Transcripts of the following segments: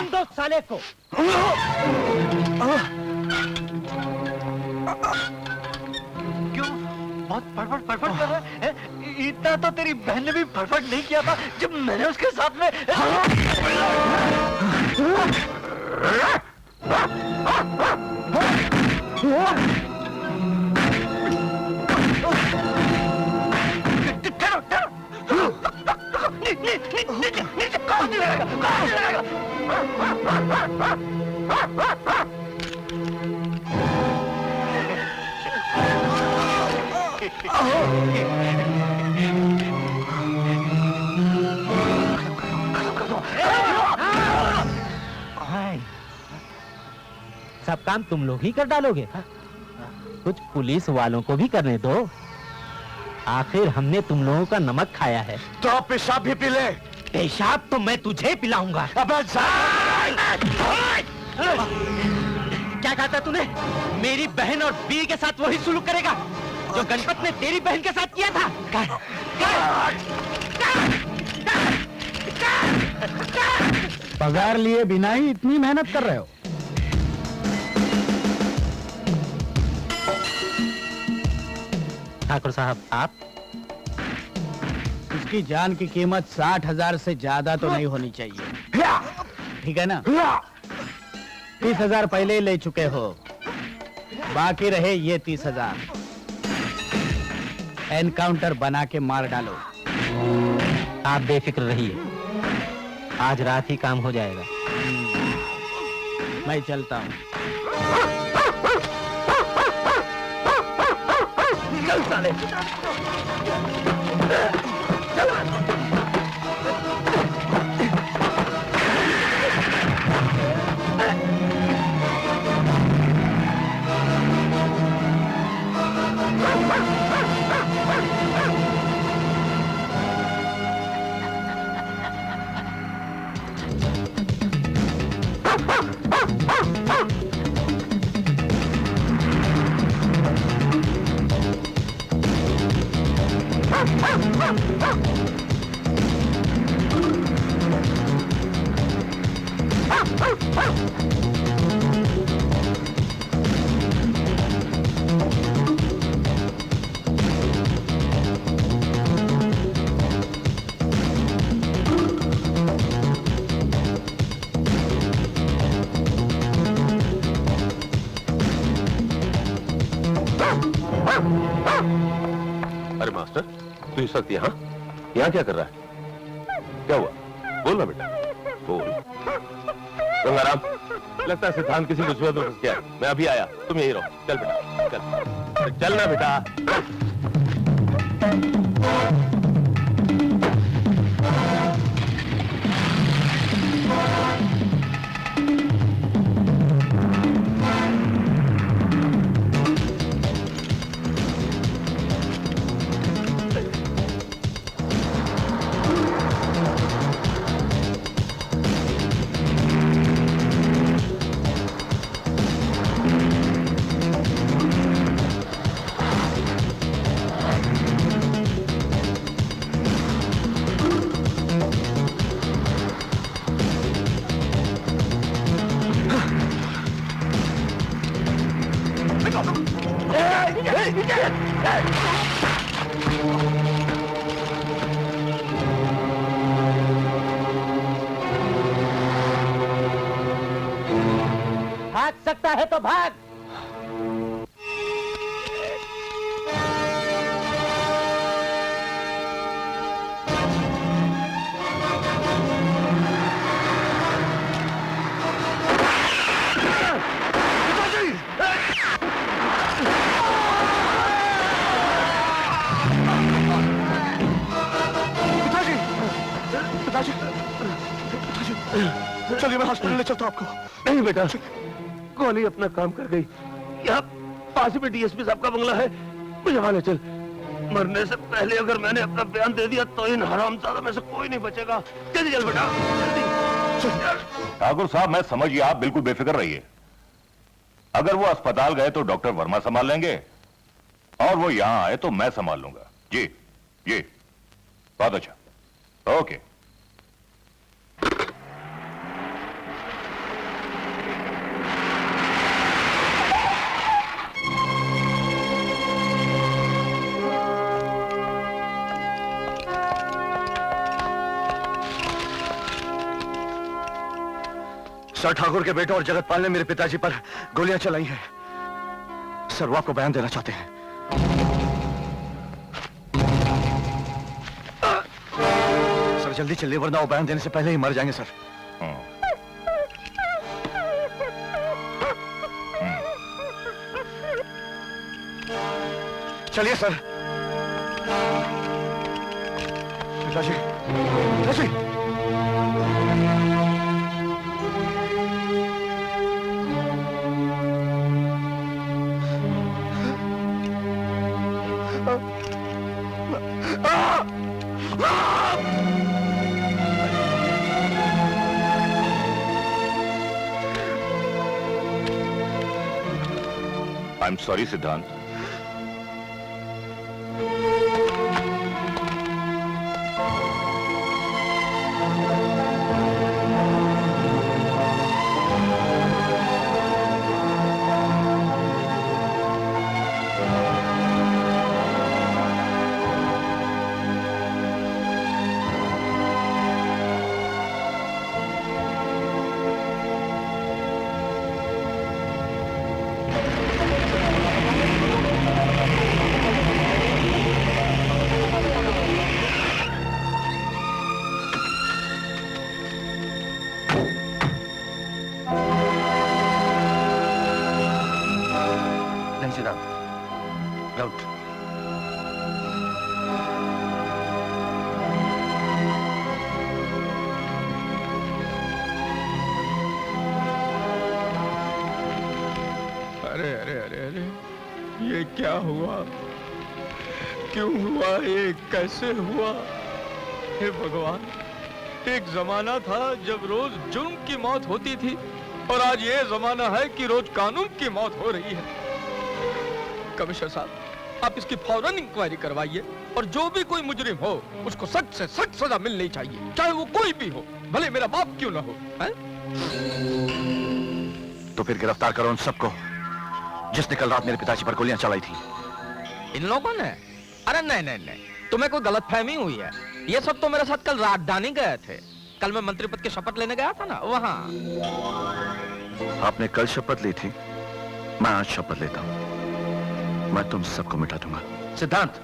बांध दो साले को। क्यों बहुत फटफट फटफट कर रहा है? इतना तो तेरी बहन ने भी फटफट नहीं किया था जब मैंने उसके साथ में। सब काम तुम लोग ही कर डालोगे? कुछ पुलिस वालों को भी करने दो। आखिर हमने तुम लोगों का नमक खाया है। तो आप पेशाब भी पी ले। पेशाब तो मैं तुझे पिलाऊंगा। अबे क्या कहा था तूने? मेरी बहन और बीवी के साथ वही सुलूक करेगा जो गणपत ने तेरी बहन के साथ किया था? पगार लिए बिना ही इतनी मेहनत कर रहे हो? ठाकुर साहब, आप? उसकी जान की कीमत 60,000 से ज्यादा तो नहीं होनी चाहिए, ठीक है ना? 30,000 पहले ही ले चुके हो, बाकी रहे ये 30,000। एनकाउंटर बना के मार डालो। आप बेफिक्र रहिए, आज रात ही काम हो जाएगा। मैं चलता हूँ। चल साले। अरे मास्टर, तू इस वक्त यहाँ क्या कर रहा है? क्या हुआ? बोल ना बेटा, बोल। गंगाराम, लगता है सिद्धांत किसी मुसीबत में फंस गया है। मैं अभी आया, तुम यही रहो। चल बेटा, चल। चल ना बेटा। भाग सकता है तो भाग। चलिए, मैं हॉस्पिटल ले चलता हूं आपको। नहीं बेटा, गोली अपना काम कर गई। यहाँ पास में डीएसपी साहब का बंगला है, मुझे वहां ले चल। मरने से पहले अगर मैंने अपना बयान दे दिया तो इन हरामजादा में से कोई नहीं बचेगा। जल्दी चल बेटा, जल्दी। ठाकुर साहब, मैं समझ गया, आप बिल्कुल बेफिक्र रहिए। अगर वो अस्पताल गए तो डॉक्टर वर्मा संभाल लेंगे, और वो यहां आए तो मैं संभाल लूंगा। जी जी, बहुत अच्छा, ओके। सर ठाकुर के बेटे और जगतपाल ने मेरे पिताजी पर गोलियां चलाई हैं। सर वो आपको बयान देना चाहते हैं। सर जल्दी चलिए वरना वो बयान देने से पहले ही मर जाएंगे सर। चलिए सर। पिताजी, पिताजी। आई एम सॉरी सिद्धांत। Don't. अरे अरे अरे अरे ये क्या हुआ? क्यों हुआ? ये कैसे हुआ? हे भगवान, एक जमाना था जब रोज जुर्म की मौत होती थी और आज ये जमाना है कि रोज कानून की मौत हो रही है। कमिश्नर साहब, आप इसकी फौरन इंक्वायरी करवाइए और जो भी कोई मुजरिम हो उसको सख्त से सख्त सजा मिलनी चाहिए, चाहे वो कोई भी हो, भले मेरा बाप क्यों ना हो। है? तो फिर गिरफ्तार करो उन सबको जिसने कल रात मेरे पिताजी पर गोलियां चलाई थी। इन लोगों ने? अरे नहीं नहीं नहीं, तुम्हें कोई गलतफहमी हुई है। ये सब तो मेरे साथ कल राजधानी गए थे। कल मैं मंत्री पद की शपथ लेने गया था ना, वहां। आपने कल शपथ ली थी, मैं आज शपथ लेता हूं। मैं तुम सबको मिटा दूंगा। सिद्धांत।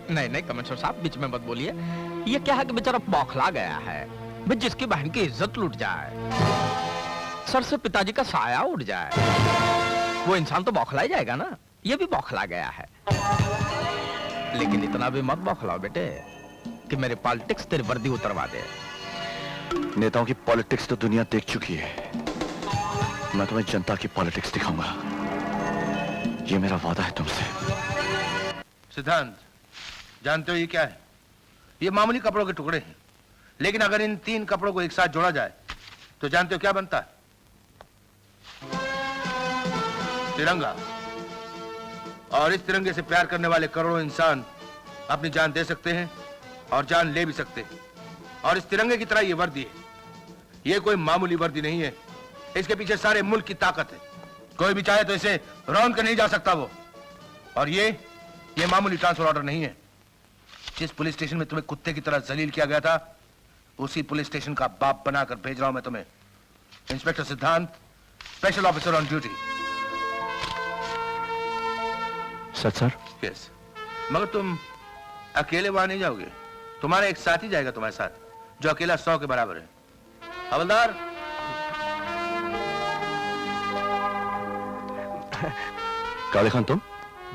नहीं नहीं कमिश्नर साहब, बीच में मत बोलिए। ये क्या है कि बेचारा बौखला गया है। भाई जिसकी बहन की इज्जत लूट जाए, सर से पिताजी का साया उड़ जाए, वो इंसान तो बौखला ही जाएगा ना। ये भी बौखला गया है। लेकिन इतना भी मत बौखलाओ बेटे कि मेरे पॉलिटिक्स तेरी वर्दी उतरवा दे। नेताओं की पॉलिटिक्स तो दुनिया देख चुकी है। मैं तुम्हें जनता की पॉलिटिक्स दिखाऊंगा। ये मेरा वादा है तुमसे। सिद्धांत, जानते हो ये क्या है? ये मामूली कपड़ों के टुकड़े हैं, लेकिन अगर इन 3 कपड़ों को एक साथ जोड़ा जाए तो जानते हो क्या बनता है? तिरंगा। और इस तिरंगे से प्यार करने वाले करोड़ों इंसान अपनी जान दे सकते हैं और जान ले भी सकते हैं। और इस तिरंगे की तरह ये वर्दी है। ये कोई मामूली वर्दी नहीं है, इसके पीछे सारे मुल्क की ताकत है। कोई भी चाहे तो इसे रौंद कर नहीं जा सकता वो। और ये मामूली ट्रांसफर ऑर्डर नहीं है। जिस पुलिस स्टेशन में तुम्हें कुत्ते की तरह जलील किया गया था, उसी पुलिस स्टेशन का बाप बनाकर भेज रहा हूं मैं तुम्हें। इंस्पेक्टर सिद्धांत, special officer on duty. Sir. Yes. मगर तुम अकेले वहां नहीं जाओगे, तुम्हारा एक साथी जाएगा तुम्हारे साथ, जो अकेला 100 के बराबर है। हवलदार। काले खान तुम?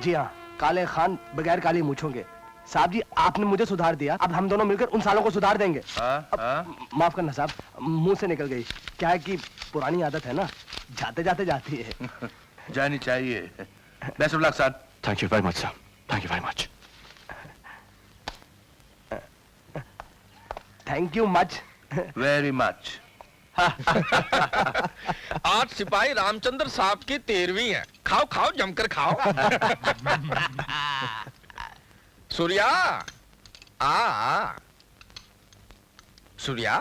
जी हाँ, काले खान बगैर काली मूंछों के। साहब जी, आपने मुझे सुधार दिया, अब हम दोनों मिलकर उन सालों को सुधार देंगे। माफ करना साहब, मुंह से निकल गई। क्या है कि पुरानी आदत है ना, जाते जाते जाती है। जानी चाहिए। Best of luck sir. Thank you very much sir, thank you very much. Thank you much. Very much. आज सिपाही रामचंद्र साहब की 13वीं है। खाओ खाओ, जमकर खाओ। सूर्या, आ सूर्या,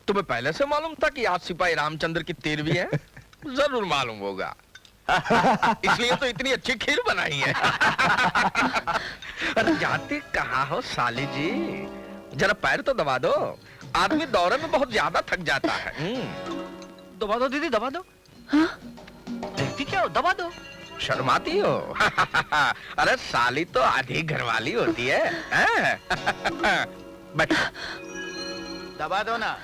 तुम्हें पहले से मालूम था कि आज सिपाही रामचंद्र की 13वीं है? जरूर मालूम होगा, इसलिए तो इतनी अच्छी खीर बनाई है। अरे जाते कहाँ हो साली जी, जरा पैर तो दबा दो। आदमी दौरे में बहुत ज्यादा थक जाता है। दबा दो दीदी, दबा दो। देखती क्या हो, दबा दो। शर्माती हो? अरे साली तो आधी घरवाली होती है, हैं? बैठो। दबा दो ना।